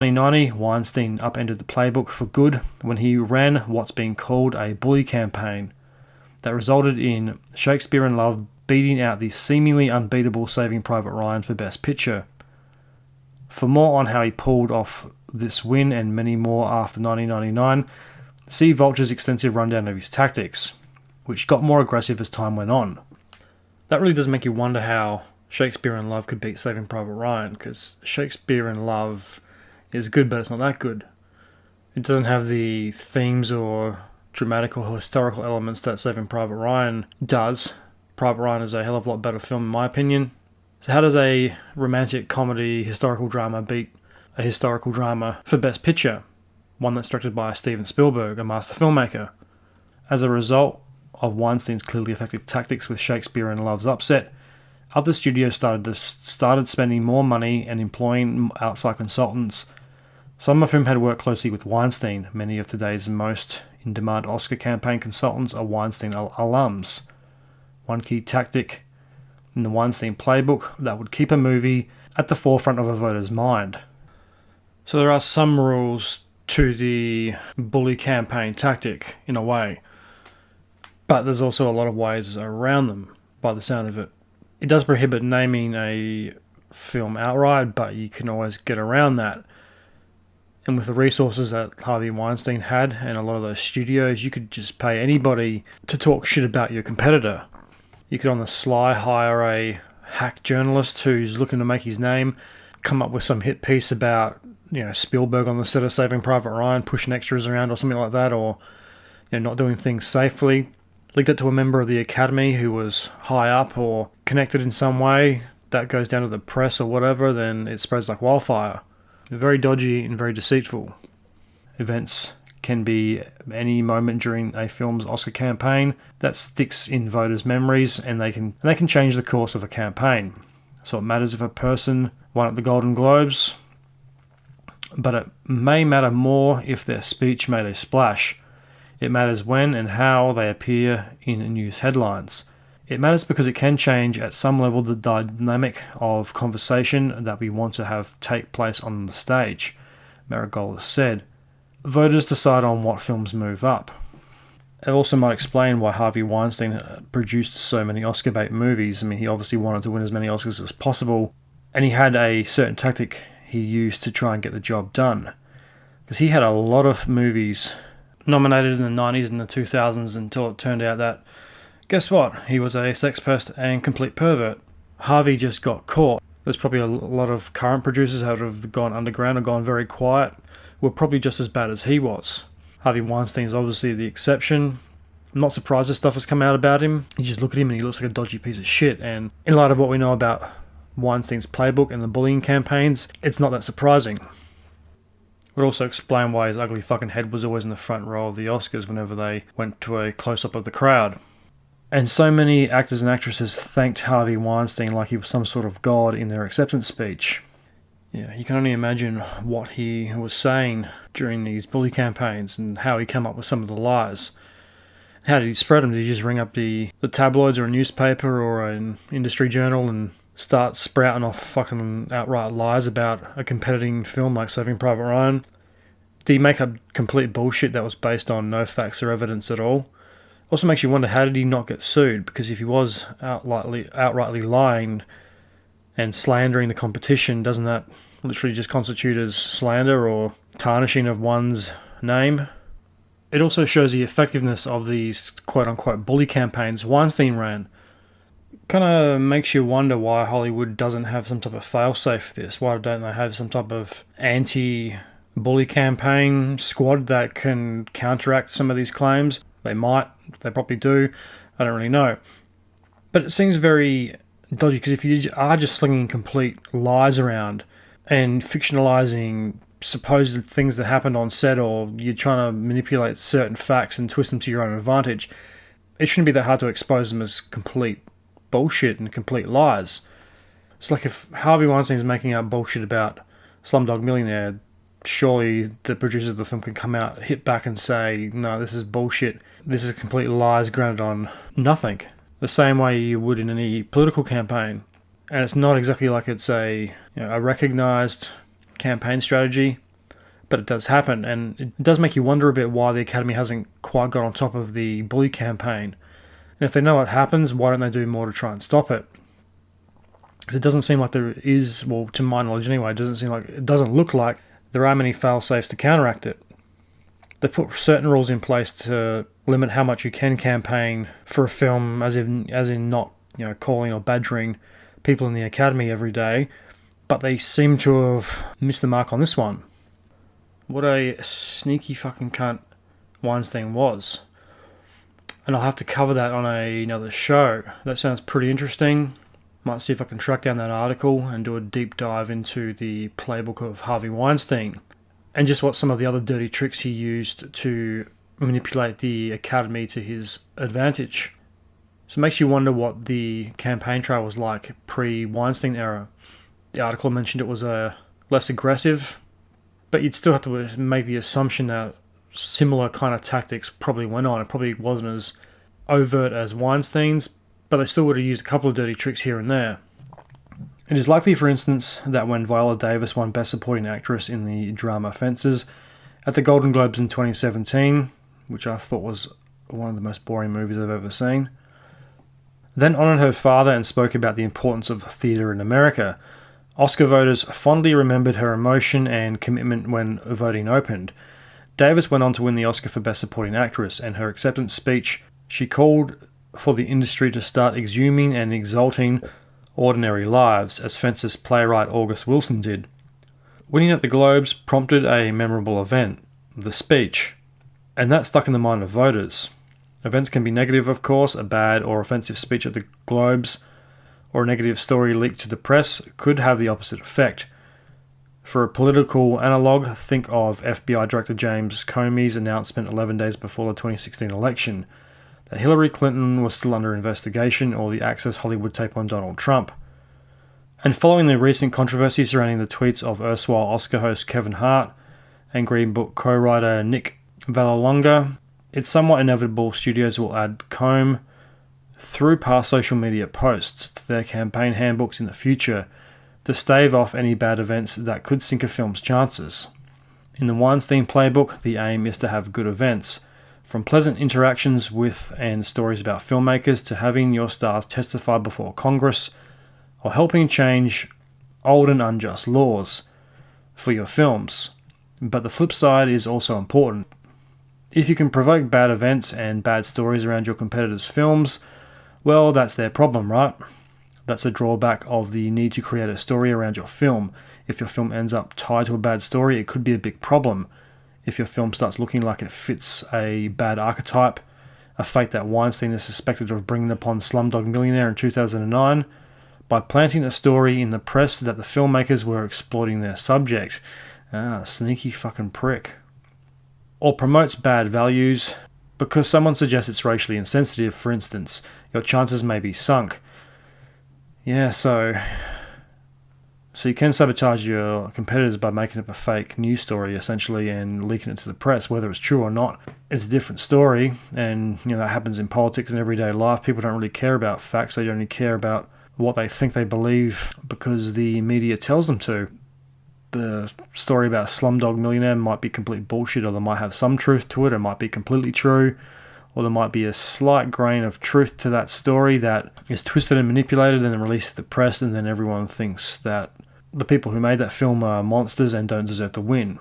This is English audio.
In 1990, Weinstein upended the playbook for good when he ran what's been called a bully campaign that resulted in Shakespeare in Love beating out the seemingly unbeatable Saving Private Ryan for Best Picture. For more on how he pulled off this win and many more after 1999, see Vulture's extensive rundown of his tactics, which got more aggressive as time went on. That really does make you wonder how Shakespeare in Love could beat Saving Private Ryan, because Shakespeare in Love is good, but it's not that good. It doesn't have the themes or dramatic or historical elements that Saving Private Ryan does. Private Ryan is a hell of a lot better film, in my opinion. So how does a romantic comedy historical drama beat a historical drama for Best Picture? One that's directed by Steven Spielberg, a master filmmaker. As a result of Weinstein's clearly effective tactics with Shakespeare in Love's upset, other studios started spending more money and employing outside consultants, some of whom had worked closely with Weinstein. Many of today's most in-demand Oscar campaign consultants are Weinstein alums. One key tactic in the Weinstein playbook that would keep a movie at the forefront of a voter's mind. So there are some rules to the bully campaign tactic, in a way, but there's also a lot of ways around them, by the sound of it. It does prohibit naming a film outright, but you can always get around that. And with the resources that Harvey Weinstein had and a lot of those studios, you could just pay anybody to talk shit about your competitor. You could on the sly hire a hack journalist who's looking to make his name, come up with some hit piece about, Spielberg on the set of Saving Private Ryan, pushing extras around or something like that, or not doing things safely. Leaked it to a member of the Academy who was high up or connected in some way. That goes down to the press or whatever, then it spreads like wildfire. Very dodgy and very deceitful. Events can be any moment during a film's Oscar campaign that sticks in voters' memories, and they can change the course of a campaign. So it matters if a person won at the Golden Globes, but it may matter more if their speech made a splash. It matters when and how they appear in news headlines. It matters because it can change at some level the dynamic of conversation that we want to have take place on the stage. Marigolles said, voters decide on what films move up. It also might explain why Harvey Weinstein produced so many Oscar bait movies. I mean, he obviously wanted to win as many Oscars as possible, and he had a certain tactic he used to try and get the job done. Because he had a lot of movies nominated in the 90s and the 2000s until it turned out that, guess what? He was a sex pest and complete pervert. Harvey just got caught. There's probably a lot of current producers that have gone underground or gone very quiet, were probably just as bad as he was. Harvey Weinstein is obviously the exception. I'm not surprised this stuff has come out about him. You just look at him and he looks like a dodgy piece of shit, and in light of what we know about Weinstein's playbook and the bullying campaigns, it's not that surprising. It would also explain why his ugly fucking head was always in the front row of the Oscars whenever they went to a close-up of the crowd. And so many actors and actresses thanked Harvey Weinstein like he was some sort of god in their acceptance speech. Yeah, you can only imagine what he was saying during these bully campaigns and how he came up with some of the lies. How did he spread them? Did he just ring up the tabloids or a newspaper or an industry journal and start sprouting off fucking outright lies about a competing film like Saving Private Ryan? Did he make up complete bullshit that was based on no facts or evidence at all? Also makes you wonder, how did he not get sued? Because if he was outrightly lying and slandering the competition, doesn't that literally just constitute as slander or tarnishing of one's name? It also shows the effectiveness of these quote-unquote bully campaigns Weinstein ran. Kind of makes you wonder why Hollywood doesn't have some type of failsafe for this. Why don't they have some type of anti-bully campaign squad that can counteract some of these claims? They might, they probably do, I don't really know. But it seems very dodgy, because if you are just slinging complete lies around and fictionalizing supposed things that happened on set, or you're trying to manipulate certain facts and twist them to your own advantage, it shouldn't be that hard to expose them as complete bullshit and complete lies. It's like if Harvey Weinstein's making up bullshit about Slumdog Millionaire, surely the producers of the film can come out, hit back and say, no, this is bullshit. This is complete lies grounded on nothing. The same way you would in any political campaign. And it's not exactly like it's a recognized campaign strategy. but it does happen, and it does make you wonder a bit why the Academy hasn't quite got on top of the bully campaign. And if they know what happens, why don't they do more to try and stop it? Because it doesn't seem like there is, well, to my knowledge anyway, it doesn't look like there are many fail-safes to counteract it. They put certain rules in place to limit how much you can campaign for a film, as in not, calling or badgering people in the Academy every day, but they seem to have missed the mark on this one. What a sneaky fucking cunt Weinstein was. And I'll have to cover that on another show. That sounds pretty interesting. Might see if I can track down that article and do a deep dive into the playbook of Harvey Weinstein and just what some of the other dirty tricks he used to manipulate the Academy to his advantage. So it makes you wonder what the campaign trail was like pre-Weinstein era. The article mentioned it was less aggressive, but you'd still have to make the assumption that similar kind of tactics probably went on. It probably wasn't as overt as Weinstein's, but they still would have used a couple of dirty tricks here and there. It is likely, for instance, that when Viola Davis won Best Supporting Actress in the drama Fences at the Golden Globes in 2017, which I thought was one of the most boring movies I've ever seen, then honoured her father and spoke about the importance of theatre in America. Oscar voters fondly remembered her emotion and commitment when voting opened. Davis went on to win the Oscar for Best Supporting Actress, and her acceptance speech, she called for the industry to start exhuming and exalting ordinary lives, as Fences playwright August Wilson did. Winning at the Globes prompted a memorable event, the speech, and that stuck in the mind of voters. Events can be negative, of course. A bad or offensive speech at the Globes or a negative story leaked to the press could have the opposite effect. For a political analogue, think of FBI Director James Comey's announcement 11 days before the 2016 election that Hillary Clinton was still under investigation, or the Access Hollywood tape on Donald Trump. And following the recent controversy surrounding the tweets of erstwhile Oscar host Kevin Hart and Green Book co-writer Nick Vallelonga, it's somewhat inevitable studios will add Comey through past social media posts to their campaign handbooks in the future to stave off any bad events that could sink a film's chances. In the Weinstein playbook, the aim is to have good events, from pleasant interactions with and stories about filmmakers to having your stars testify before Congress or helping change old and unjust laws for your films. But the flip side is also important. If you can provoke bad events and bad stories around your competitors' films, well, that's their problem, right? That's a drawback of the need to create a story around your film. If your film ends up tied to a bad story, it could be a big problem. If your film starts looking like it fits a bad archetype, a fate that Weinstein is suspected of bringing upon Slumdog Millionaire in 2009, by planting a story in the press that the filmmakers were exploiting their subject. Sneaky fucking prick. Or promotes bad values because someone suggests it's racially insensitive, for instance. Your chances may be sunk. Yeah, so you can sabotage your competitors by making up a fake news story, essentially, and leaking it to the press. Whether it's true or not, it's a different story, and that happens in politics and everyday life. People don't really care about facts. They only care about what they think they believe because the media tells them to. The story about Slumdog Millionaire might be complete bullshit, or there might have some truth to it. It might be completely true, or there might be a slight grain of truth to that story that is twisted and manipulated and then released to the press, and then everyone thinks that the people who made that film are monsters and don't deserve to win.